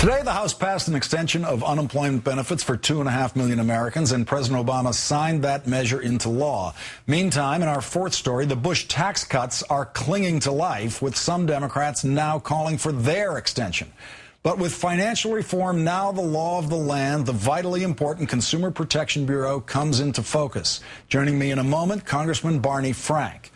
Today, the House passed an extension of unemployment benefits for 2.5 million Americans, and President Obama signed that measure into law. Meantime, in our fourth story, the Bush tax cuts are clinging to life, with some Democrats now calling for their extension. But with financial reform now the law of the land, the vitally important Consumer Protection Bureau comes into focus. Joining me in a moment, Congressman Barney Frank.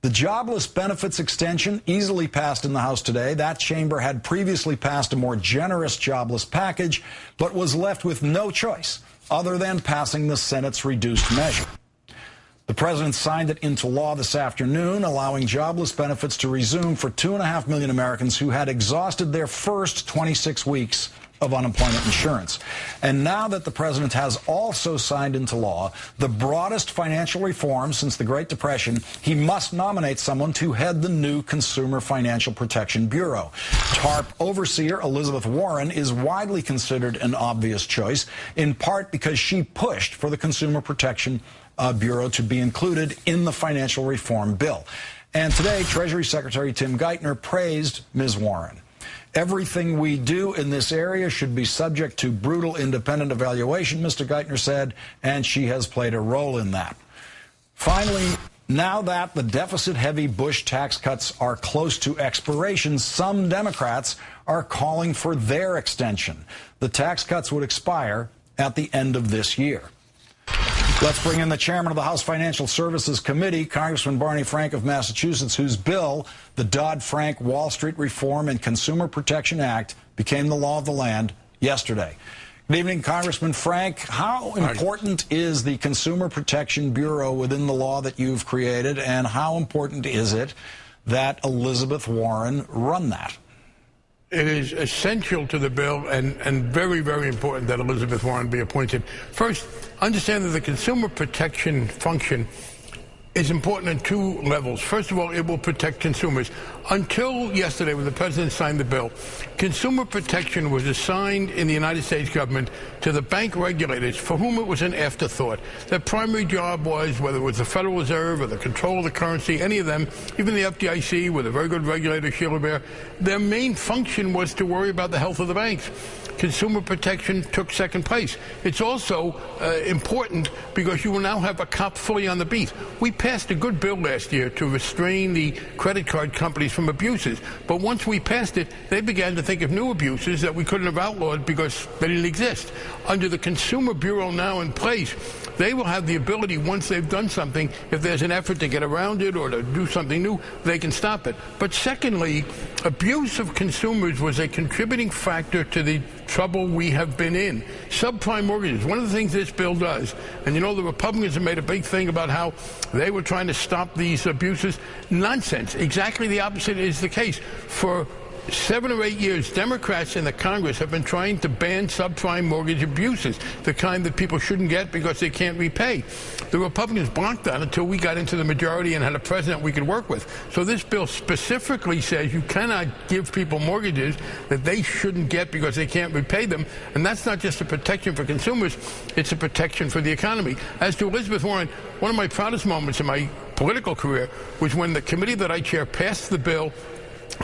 The jobless benefits extension easily passed in the House today. That chamber had previously passed a more generous jobless package, but was left with no choice other than passing the Senate's reduced measure. The president signed it into law this afternoon, allowing jobless benefits to resume for 2.5 million Americans who had exhausted their first 26 weeks of unemployment insurance. And now that the president has also signed into law the broadest financial reform since the Great Depression, he must nominate someone to head the new Consumer Financial Protection Bureau. TARP overseer Elizabeth Warren is widely considered an obvious choice, in part because she pushed for the Consumer Protection Bureau to be included in the financial reform bill. And today, Treasury Secretary Tim Geithner praised Ms. Warren. Everything we do in this area should be subject to brutal independent evaluation, Mr. Geithner said, and she has played a role in that. Finally, now that the deficit-heavy Bush tax cuts are close to expiration, some Democrats are calling for their extension. The tax cuts would expire at the end of this year. Let's bring in the chairman of the House Financial Services Committee, Congressman Barney Frank of Massachusetts, whose bill, the Dodd-Frank Wall Street Reform and Consumer Protection Act, became the law of the land yesterday. Good evening, Congressman Frank. How important is the Consumer Protection Bureau within the law that you've created, and how important is it that Elizabeth Warren run that? It is essential to the bill and very, very important that Elizabeth Warren be appointed. First, understand that the consumer protection function is important on two levels. First of all, it will protect consumers. Until yesterday, when the president signed the bill, consumer protection was assigned in the United States government to the bank regulators, for whom it was an afterthought. Their primary job was, whether it was the Federal Reserve or the control of the currency, any of them, even the FDIC with a very good regulator, Sheila Bair, their main function was to worry about the health of the banks. Consumer protection took second place. It's also important because you will now have a cop fully on the beat. We passed a good bill last year to restrain the credit card companies from abuses. But once we passed it, they began to think of new abuses that we couldn't have outlawed because they didn't exist. Under the Consumer Bureau now in place, they will have the ability, once they've done something, if there's an effort to get around it or to do something new, they can stop it. But secondly, abuse of consumers was a contributing factor to the trouble we have been in. Subprime mortgages, one of the things this bill does, and you know the Republicans have made a big thing about how they were trying to stop these abuses. Nonsense. Exactly the opposite is the case. For 7 or 8 years, Democrats in the Congress have been trying to ban subprime mortgage abuses, the kind that people shouldn't get because they can't repay. The Republicans blocked that until we got into the majority and had a president we could work with. So this bill specifically says you cannot give people mortgages that they shouldn't get because they can't repay them. And that's not just a protection for consumers, it's a protection for the economy. As to Elizabeth Warren, one of my proudest moments in my political career was when the committee that I chair passed the bill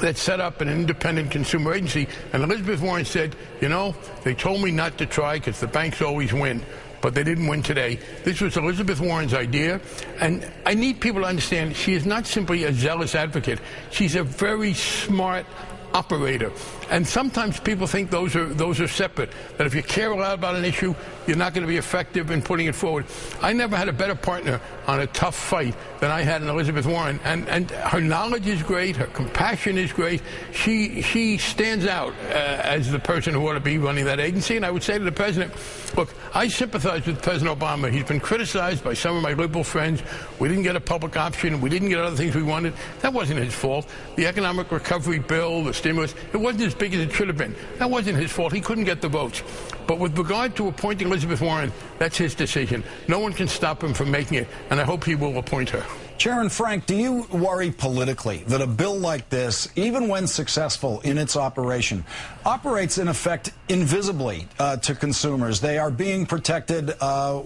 that set up an independent consumer agency, and Elizabeth Warren said, you know, they told me not to try because the banks always win, but they didn't win today. This was Elizabeth Warren's idea, and I need people to understand she is not simply a zealous advocate. She's a very smart operator. And sometimes people think those are separate, that if you care a lot about an issue, you're not going to be effective in putting it forward. I never had a better partner on a tough fight than I had in Elizabeth Warren. And her knowledge is great. Her compassion is great. She stands out as the person who ought to be running that agency. And I would say to the president, look, I sympathize with President Obama. He's been criticized by some of my liberal friends. We didn't get a public option. We didn't get other things we wanted. That wasn't his fault. The economic recovery bill, the stimulus, it wasn't as big as it should have been. That wasn't his fault. He couldn't get the votes. But with regard to appointing Elizabeth Warren, that's his decision. No one can stop him from making it, and I hope he will appoint her. Chairman Frank, do you worry politically that a bill like this, even when successful in its operation, operates in effect invisibly to consumers? They are being protected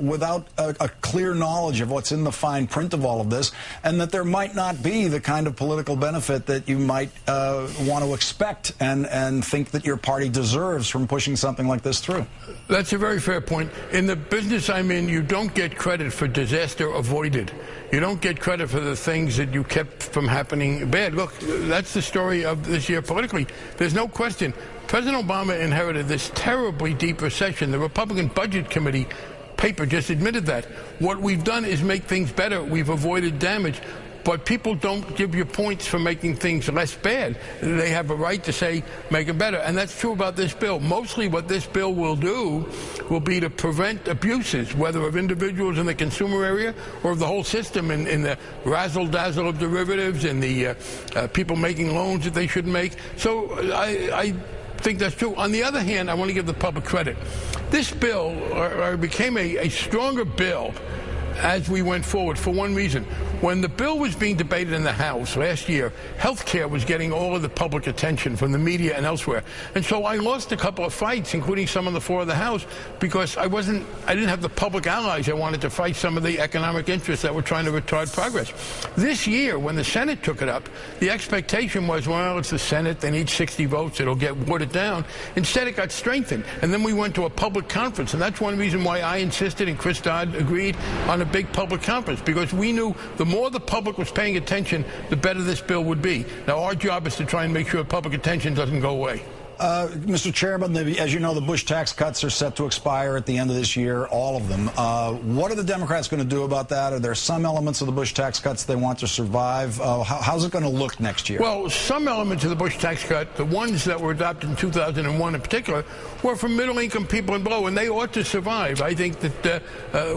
without a clear knowledge of what's in the fine print of all of this, and that there might not be the kind of political benefit that you might want to expect and think that your party deserves from pushing something like this through. That's a very fair point. In the business I'm in, you don't get credit for disaster avoided. You don't get credit for the things that you kept from happening bad. Look, that's the story of this year politically. There's no question. President Obama inherited this terribly deep recession. The Republican Budget Committee paper just admitted that. What we've done is make things better. We've avoided damage. But people don't give you points for making things less bad. They have a right to say, make it better. And that's true about this bill. Mostly what this bill will do will be to prevent abuses, whether of individuals in the consumer area or of the whole system in the razzle-dazzle of derivatives and the people making loans that they shouldn't make. So I think that's true. On the other hand, I want to give the public credit. This bill became a stronger bill as we went forward for one reason. When the bill was being debated in the House last year, health care was getting all of the public attention from the media and elsewhere. And so I lost a couple of fights, including some on the floor of the House, because I didn't have the public allies I wanted to fight some of the economic interests that were trying to retard progress. This year, when the Senate took it up, the expectation was, well, it's the Senate, they need 60 votes, it'll get watered down. Instead, it got strengthened. And then we went to a public conference, and that's one reason why I insisted, and Chris Dodd agreed, on a big public conference, because we knew the more the public was paying attention, the better this bill would be. Now, our job is to try and make sure public attention doesn't go away. Mr. Chairman, as you know, the Bush tax cuts are set to expire at the end of this year, all of them. What are the Democrats going to do about that? Are there some elements of the Bush tax cuts they want to survive? How's it going to look next year? Well, some elements of the Bush tax cut, the ones that were adopted in 2001 in particular, were for middle-income people and below, and they ought to survive. I think that,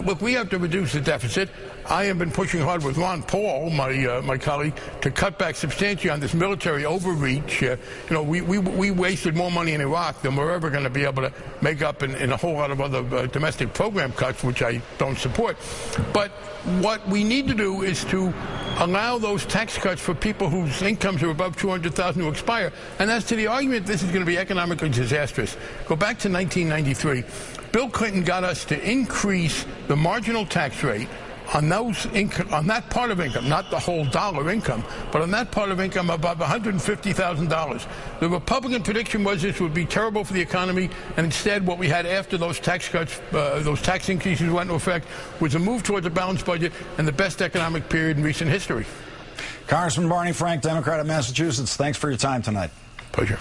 look, we have to reduce the deficit. I have been pushing hard with Ron Paul, my colleague, to cut back substantially on this military overreach. You know, we wasted more money in Iraq than we're ever going to be able to make up in a whole lot of other domestic program cuts, which I don't support. But what we need to do is to allow those tax cuts for people whose incomes are above $200,000 to expire. And as to the argument this is going to be economically disastrous, go back to 1993. Bill Clinton got us to increase the marginal tax rate on that part of income, not the whole dollar income, but on that part of income above $150,000. The Republican prediction was this would be terrible for the economy, and instead what we had after those tax cuts, those tax increases went into effect, was a move towards a balanced budget and the best economic period in recent history. Congressman Barney Frank, Democrat of Massachusetts, thanks for your time tonight. Pleasure.